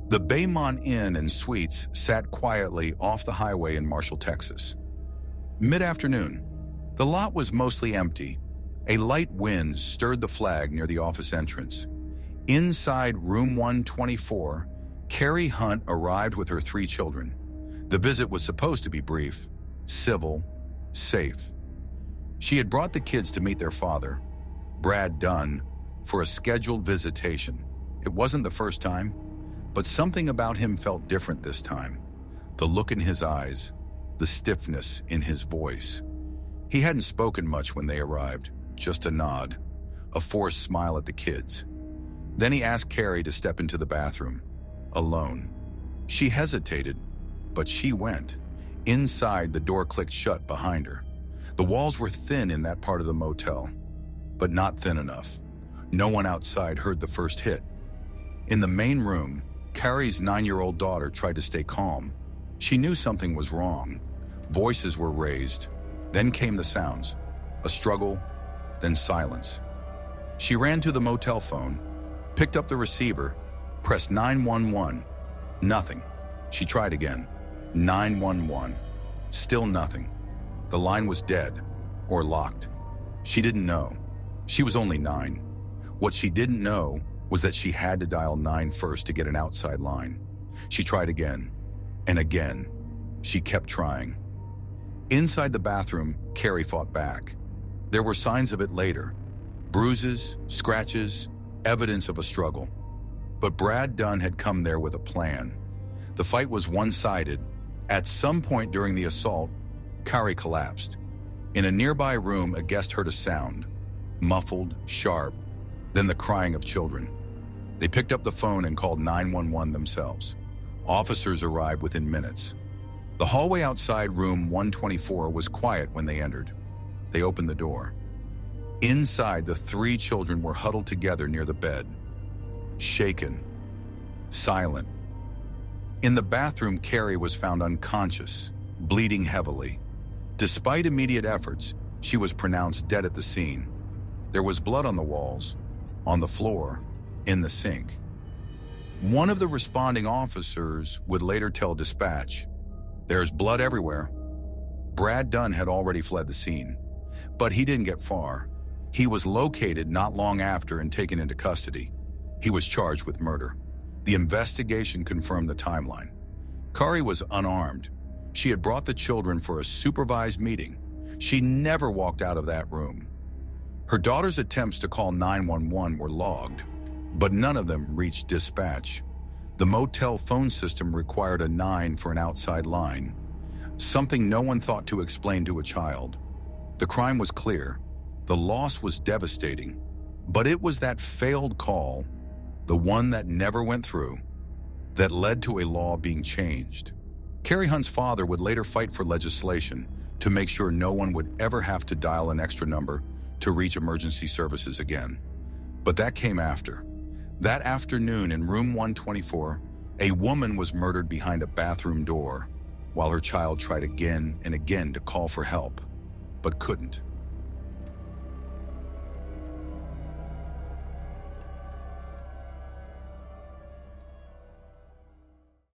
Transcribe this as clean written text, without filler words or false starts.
The Baymont Inn Suites sat quietly off the highway in Marshall, Texas. Mid-afternoon, the lot was mostly empty. A light wind stirred the flag near the office entrance. Inside room 124, Kari Hunt arrived with her 3 children. The visit was supposed to be brief, civil, safe. She had brought the kids to meet their father, Brad Dunn, for a scheduled visitation. It wasn't the first time, but something about him felt different this time. The look in his eyes, the stiffness in his voice. He hadn't spoken much when they arrived, just a nod, a forced smile at the kids. Then he asked Kari to step into the bathroom, alone. She hesitated, but she went. Inside, the door clicked shut behind her. The walls were thin in that part of the motel, but not thin enough. No one outside heard the first hit. In the main room, Kari's 9-year-old daughter tried to stay calm. She knew something was wrong. Voices were raised. Then came the sounds. A struggle, then silence. She ran to the motel phone, picked up the receiver, pressed 911. Nothing. She tried again. 911. Still nothing. The line was dead, or locked. She didn't know. She was only 9. What she didn't know was that she had to dial 9 first to get an outside line. She tried again, and again. She kept trying. Inside the bathroom, Kari fought back. There were signs of it later. Bruises, scratches, evidence of a struggle. But Brad Dunn had come there with a plan. The fight was one-sided. At some point during the assault, Kari collapsed. In a nearby room, a guest heard a sound, muffled, sharp, then the crying of children. They picked up the phone and called 911 themselves. Officers arrived within minutes. The hallway outside room 124 was quiet when they entered. They opened the door. Inside, the 3 children were huddled together near the bed, shaken, silent. In the bathroom, Kari was found unconscious, bleeding heavily. Despite immediate efforts, she was pronounced dead at the scene. There was blood on the walls, on the floor, in the sink. One of the responding officers would later tell dispatch, "There's blood everywhere." Brad Dunn had already fled the scene, but he didn't get far. He was located not long after and taken into custody. He was charged with murder. The investigation confirmed the timeline. Kari was unarmed. She had brought the children for a supervised meeting. She never walked out of that room. Her daughter's attempts to call 911 were logged, but none of them reached dispatch. The motel phone system required a 9 for an outside line, something no one thought to explain to a child. The crime was clear. The loss was devastating, but it was that failed call, the one that never went through, that led to a law being changed. Kari Hunt's father would later fight for legislation to make sure no one would ever have to dial an extra number to reach emergency services again. But that came after. That afternoon in room 124, a woman was murdered behind a bathroom door while her child tried again and again to call for help, but couldn't.